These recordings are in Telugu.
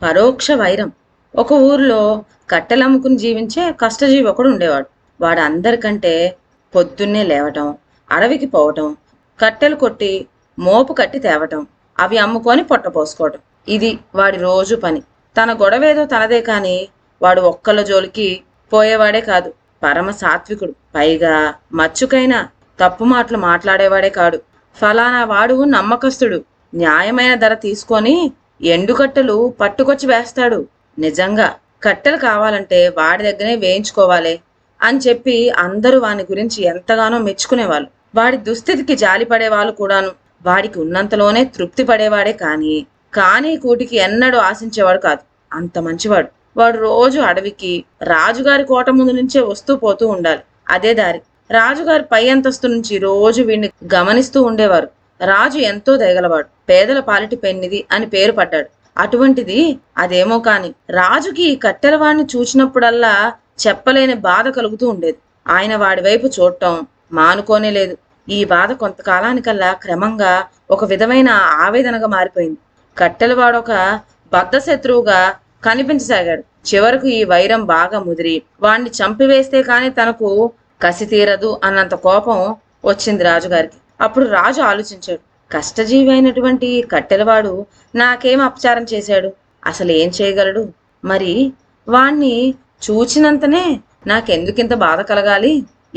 పరోక్ష వైరం. ఒక ఊరిలో కట్టెలమ్ముకుని జీవించే కష్టజీవి ఒకడు ఉండేవాడు. వాడు అందరికంటే పొద్దున్నే లేవటం, అడవికి పోవటం, కట్టెలు కొట్టి మోపు కట్టి తేవటం, అవి అమ్ముకొని పొట్టపోసుకోవటం. ఇది వాడి రోజు పని. తన గొడవేదో తనదే కాని వాడు ఒక్కళ్ళ జోలికి పోయేవాడే కాదు. పరమ సాత్వికుడు. పైగా మచ్చుకైనా తప్పు మాటలు మాట్లాడేవాడే కాడు. ఫలానా వాడు నమ్మకస్తుడు, న్యాయమైన ధర తీసుకొని ఎండుకట్టెలు పట్టుకొచ్చి వేస్తాడు. నిజంగా కట్టెలు కావాలంటే వాడి దగ్గరే వేయించుకోవాలి అని చెప్పి అందరూ వాని గురించి ఎంతగానో మెచ్చుకునేవాళ్ళు. వాడి దుస్థితికి జాలిపడేవాళ్ళు కూడాను. వాడికి ఉన్నంతలోనే తృప్తి పడేవాడే కానీ కూటికి ఎన్నడూ ఆశించేవాడు కాదు. అంత మంచివాడు. వాడు రోజు అడవికి రాజుగారి కోట ముందు నుంచే వస్తూ పోతూ ఉండాలి. అదే దారి. రాజుగారి పై అంతస్తు నుంచి రోజు వీడిని గమనిస్తూ ఉండేవారు. రాజు ఎంతో దయగలవాడు. పేదల పాలిటి పెన్నిది అని పేరు పడ్డాడు. అటువంటిది అదేమో కాని రాజుకి ఈ కట్టెలవాడిని చూచినప్పుడల్లా చెప్పలేని బాధ కలుగుతూ ఉండేది. ఆయన వాడి వైపు చూడటం మానుకోనే లేదు. ఈ బాధ కొంతకాలానికల్లా క్రమంగా ఒక విధమైన ఆవేదనగా మారిపోయింది. కట్టెలవాడొక బద్ధశత్రువుగా కనిపించసాగాడు. చివరకు ఈ వైరం బాగా ముదిరి వాణ్ణి చంపివేస్తే కాని తనకు కసి తీరదు అన్నంత కోపం వచ్చింది రాజుగారికి. అప్పుడు రాజు ఆలోచించాడు, కష్టజీవి అయినటువంటి కట్టెలవాడు నాకేం అపచారం చేశాడు? అసలు ఏం చేయగలడు? మరి వాణ్ణి చూచినంతనే నాకెందుకింత బాధ కలగాలి?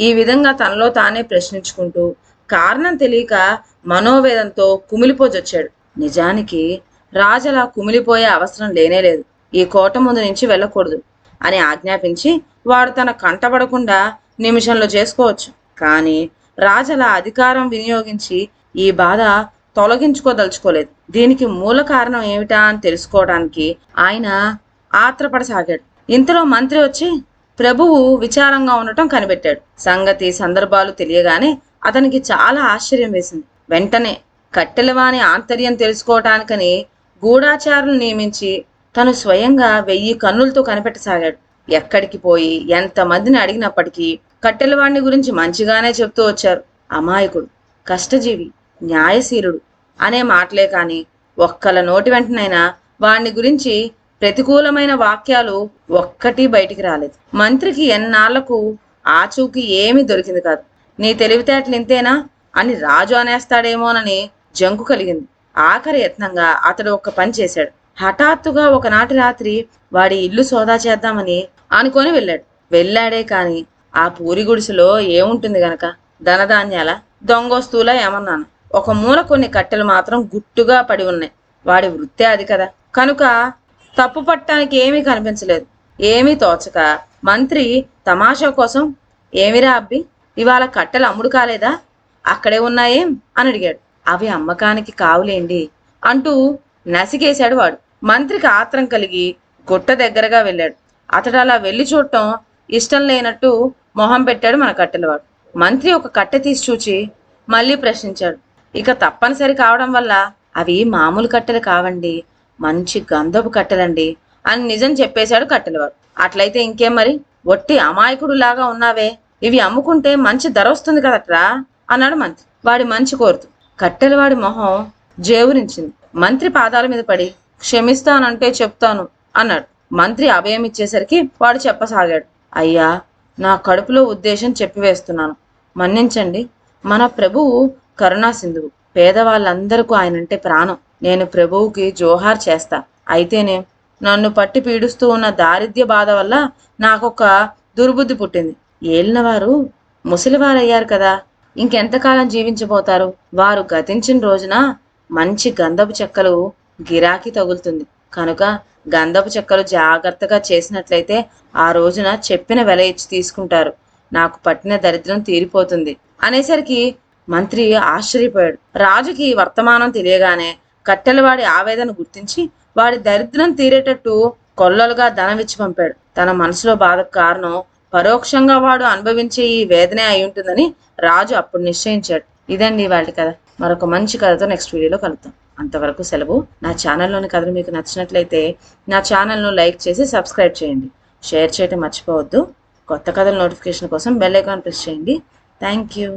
ఈ విధంగా తనలో తానే ప్రశ్నించుకుంటూ కారణం తెలియక మనోవేదంతో కుమిలిపోజొచ్చాడు. నిజానికి రాజలా కుమిలిపోయే అవసరం లేనేలేదు. ఈ కోట ముందు నుంచి వెళ్ళకూడదు అని ఆజ్ఞాపించి వాడు తన కంటపడకుండా నిమిషంలో చేసుకోవచ్చు. కానీ రాజలా అధికారం వినియోగించి ఈ బాధ తొలగించుకోదలుచుకోలేదు. దీనికి మూల కారణం ఏమిటా అని తెలుసుకోవడానికి ఆయన ఆత్రపడసాగాడు. ఇంతలో మంత్రి వచ్చి ప్రభువు విచారంగా ఉండటం కనిపెట్టాడు. సంగతి సందర్భాలు తెలియగానే అతనికి చాలా ఆశ్చర్యం వేసింది. వెంటనే కట్టెలవాని ఆంతర్యం తెలుసుకోవటానికని గూఢాచారులు నియమించి తను స్వయంగా 1000 కన్నులతో కనిపెట్టసాగాడు. ఎక్కడికి పోయి ఎంతమందిని అడిగినప్పటికీ కట్టెలవాడిని గురించి మంచిగానే చెప్తూ వచ్చారు. అమాయకుడు, కష్టజీవి, న్యాయశీలుడు అనే మాటలే కాని ఒక్కల నోటి వెంటనైనా వాణ్ణి గురించి ప్రతికూలమైన వాక్యాలు ఒక్కటి బయటికి రాలేదు. మంత్రికి ఎన్నాళ్లకు ఆచూకీ ఏమీ దొరికింది కాదు. నీ తెలివితేటలు ఇంతేనా అని రాజు అనేస్తాడేమోనని జంకు కలిగింది. ఆఖరి యత్నంగా అతడు ఒక పని చేశాడు. హఠాత్తుగా ఒకనాటి రాత్రి వాడి ఇల్లు సోదా చేద్దామని అనుకొని వెళ్ళాడే కాని ఆ పూరి గుడిసెలో ఏముంటుంది గనక? ధనధాన్యాల, దొంగొస్తువులా ఏమన్నాను. ఒక మూల కొన్ని కట్టెలు మాత్రం గుట్టుగా పడి ఉన్నాయి. వాడి వృత్తే అది కదా. కనుక తప్పు పట్టడానికి ఏమీ కనిపించలేదు. ఏమీ తోచక మంత్రి తమాషా కోసం, ఏమిరా అబ్బి, ఇవాళ కట్టెలు అమ్ముడు కాలేదా? అక్కడే ఉన్నాయేం అని అడిగాడు. అవి అమ్మకానికి కావులేండి అంటూ నసిగేశాడు వాడు. మంత్రికి ఆత్రం కలిగి గుట్ట దగ్గరగా వెళ్ళాడు. అతడు అలా వెళ్ళి చూడటం ఇష్టం లేనట్టు మొహం పెట్టాడు మన కట్టెలవాడు. మంత్రి ఒక కట్టె తీసి చూచి మళ్ళీ ప్రశ్నించాడు. ఇక తప్పనిసరి కావడం వల్ల అవి మామూలు కట్టెలు కావండి, మంచి గంధపు కట్టెలండి అని నిజం చెప్పేశాడు కట్టెలవాడు. అట్లయితే ఇంకేం మరి, ఒట్టి అమాయకుడు లాగా ఉన్నావే, ఇవి అమ్ముకుంటే మంచి ధర వస్తుంది కదట్రా అన్నాడు మంత్రి వాడి మంచి కోరుతూ. కట్టెలవాడి మొహం జేవురించింది. మంత్రి పాదాల మీద పడి క్షమిస్తానంటే చెప్తాను అన్నాడు. మంత్రి అభయం ఇచ్చేసరికి వాడు చెప్పసాగాడు. అయ్యా, నా కడుపులో ఉద్దేశం చెప్పివేస్తున్నాను, మన్నించండి. మన ప్రభువు కరుణాసింధువు. పేదవాళ్ళందరికీ ఆయనంటే ప్రాణం. నేను ప్రభువుకి జోహార్ చేస్తా. అయితేనే నన్ను పట్టి పీడిస్తూ ఉన్న దారిద్ర్య బాధ వల్ల నాకొక దుర్బుద్ధి పుట్టింది. ఏలినవారు ముసలివారయ్యారు కదా, ఇంకెంతకాలం జీవించబోతారు? వారు గతించిన రోజున మంచి గంధపు చెక్కలు గిరాకీ తగులుతుంది. కనుక గంధపు చెక్కలు జాగ్రత్తగా చేసినట్లయితే ఆ రోజున చెప్పిన వెల ఇచ్చి తీసుకుంటారు. నాకు పట్టిన దరిద్రం తీరిపోతుంది అనేసరికి మంత్రి ఆశ్చర్యపోయాడు. రాజుకి వర్తమానం తెలియగానే కట్టెలవాడి ఆవేదన గుర్తించి వాడి దరిద్రం తీరేటట్టు కొల్లలుగా ధనమిచ్చి పంపాడు. తన మనసులో బాధకు కారణం పరోక్షంగా వాడు అనుభవించే ఈ వేదనే అయి ఉంటుందని రాజు అప్పుడు నిశ్చయించాడు. ఇదండి వాళ్ళ కథ. మరొక మంచి కథతో నెక్స్ట్ వీడియోలో కలుద్దాం. అంతవరకు సెలవు. నా ఛానల్లోని కథలు మీకు నచ్చినట్లయితే నా ఛానల్ను లైక్ చేసి సబ్స్క్రైబ్ చేయండి. షేర్ చేయడం మర్చిపోవద్దు. కొత్త కథల నోటిఫికేషన్ కోసం బెల్ ఐకాన్ ప్రెస్ చేయండి. Thank you.